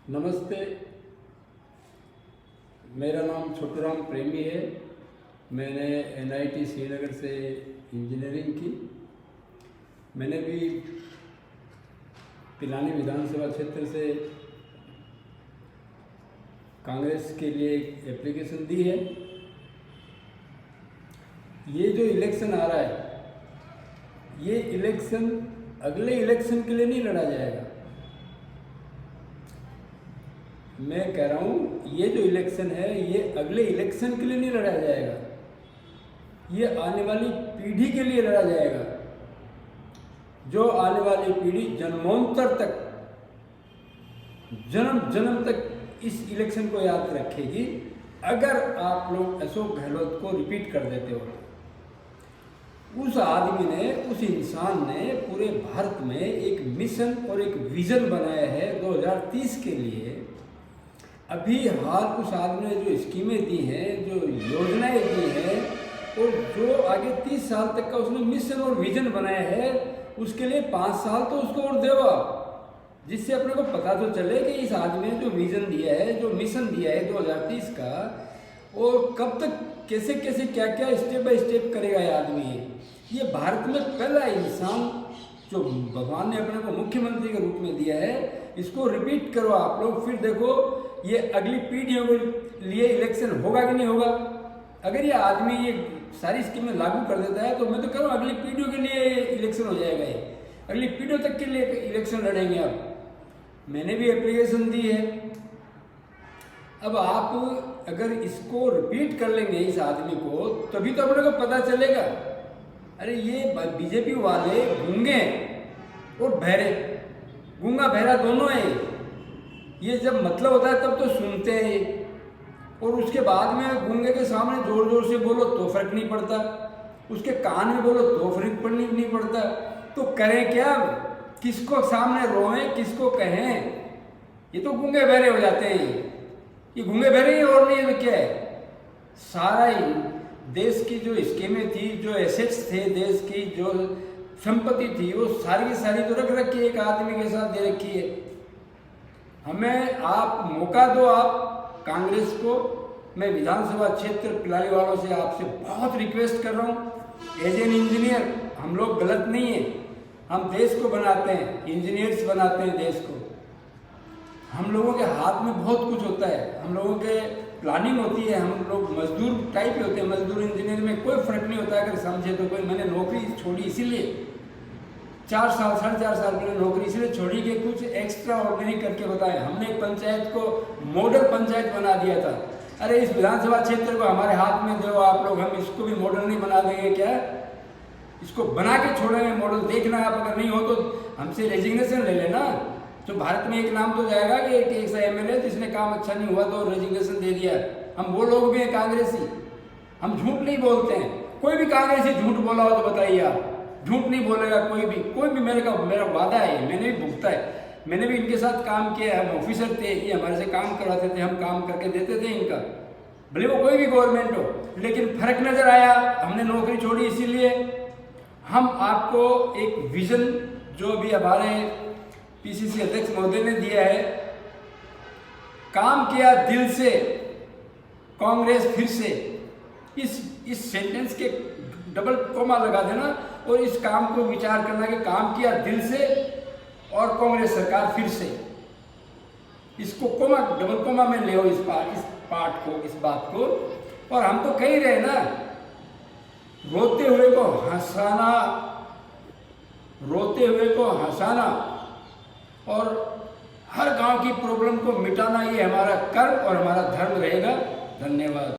नमस्ते, मेरा नाम छोटूराम प्रेमी है। मैंने NIT श्रीनगर से इंजीनियरिंग की। मैंने भी पिलानी विधानसभा क्षेत्र से कांग्रेस के लिए एप्लीकेशन दी है। ये जो इलेक्शन आ रहा है, ये इलेक्शन अगले इलेक्शन के लिए नहीं लड़ा जाएगा। मैं कह रहा हूँ, ये जो इलेक्शन है ये अगले इलेक्शन के लिए नहीं लड़ा जाएगा, ये आने वाली पीढ़ी के लिए लड़ा जाएगा। जो आने वाली पीढ़ी जन्मोत्तर तक, जन्म जन्म तक इस इलेक्शन को याद रखेगी। अगर आप लोग अशोक गहलोत को रिपीट कर देते हो, उस आदमी ने, उस इंसान ने पूरे भारत में एक मिशन और एक विजन बनाया है 2030 के लिए। अभी हाल उस आदमी ने जो स्कीमें दी हैं, जो योजनाएं दी हैं, और जो आगे 30 साल तक का उसने मिशन और विजन बनाया है, उसके लिए 5 साल तो उसको और देवा, जिससे अपने को पता तो चले कि इस आदमी ने जो विजन दिया है, जो मिशन दिया है 2030 का, और कब तक कैसे कैसे क्या क्या स्टेप बाय स्टेप करेगा ये आदमी। ये भारत में पहला इंसान जो भगवान ने अपने को मुख्यमंत्री के रूप में दिया है। इसको रिपीट करो आप लोग, फिर देखो ये अगली पीढ़ियों के लिए इलेक्शन होगा कि नहीं होगा। अगर ये आदमी ये सारी स्कीमें लागू कर देता है तो मैं तो करूँ अगली पीढ़ियों के लिए इलेक्शन हो जाएगा। ये अगली पीढ़ियों तक के लिए इलेक्शन लड़ेंगे। अब मैंने भी एप्लीकेशन दी है। अब आप अगर इसको रिपीट कर लेंगे इस आदमी को, तभी तो अपने को पता चलेगा। अरे ये बीजेपी वाले गूंगे और बहरे, गूंगा बहरा दोनों है। ये जब मतलब होता है तब तो सुनते हैं, और उसके बाद में गूंगे के सामने जोर जोर से बोलो तो फर्क नहीं पड़ता, उसके कान में बोलो तो फर्क नहीं पड़ता। तो करें क्या, किसको सामने रोएं, किसको कहें। ये तो गूंगे बहरे हो जाते हैं। ये गूंगे बहरे ही, और नहीं तो क्या है। सारा ही देश की जो स्कीमें थी, जो एसेट्स थे, देश की जो संपत्ति थी, वो सारी की सारी तो रख रखी है, एक आदमी के साथ दे रखी है। हमें आप मौका दो, आप कांग्रेस को। मैं विधानसभा क्षेत्र पिलानी वालों से आपसे बहुत रिक्वेस्ट कर रहा हूँ। एज एन इंजीनियर हम लोग गलत नहीं है, हम देश को बनाते हैं, इंजीनियर्स बनाते हैं देश को। हम लोगों के हाथ में बहुत कुछ होता है, हम लोगों के प्लानिंग होती है, हम लोग मजदूर टाइप होते हैं। मजदूर इंजीनियर में कोई फर्क नहीं होता अगर समझे तो। कोई मैंने नौकरी छोड़ी इसीलिए 4 साल 4.5 साल पहले नौकरी इसलिए छोड़ी कि कुछ एक्स्ट्रा ऑर्डिनरी करके बताएं। हमने एक पंचायत को मॉडल पंचायत बना दिया था। अरे इस विधानसभा क्षेत्र को हमारे हाथ में दो आप लोग, हम इसको भी मॉडल नहीं बना देंगे क्या? इसको बना के छोड़ेंगे मॉडल। देखना आप, अगर नहीं हो तो हमसे रेजिग्नेशन ले लेना। तो भारत में एक नाम तो जाएगा कि एक ऐसा MLA जिसने काम अच्छा नहीं हुआ तो रेजिग्नेशन दे दिया। हम वो लोग भी हैं कांग्रेसी, हम झूठ नहीं बोलते हैं। कोई भी कांग्रेसी झूठ बोला हो तो बताइए आप। झूठ नहीं बोलेगा कोई भी। मेरा वादा है, मैंने भी भुगता है। मैंने भी इनके साथ काम किया है। हम ऑफिसर थे, ये हमारे से काम करवाते थे, हम काम करके देते थे इनका, भले वो कोई भी गवर्नमेंट हो। लेकिन फर्क नजर आया, हमने नौकरी छोड़ी इसीलिए। हम आपको एक विजन जो भी हमारे PCC अध्यक्ष महोदय ने दिया है, काम किया दिल से, कांग्रेस फिर से, इस सेंटेंस के डबल कोमा लगा देना और इस काम को विचार करना कि काम किया दिल से और कांग्रेस सरकार फिर से। इसको कोमा, डबल कोमा में ले इस पार्ट को, इस बात को। और हम तो कह ही रहे ना, रोते हुए को हंसाना, रोते हुए को हंसाना और हर गांव की प्रॉब्लम को मिटाना, ये हमारा कर्म और हमारा धर्म रहेगा। धन्यवाद।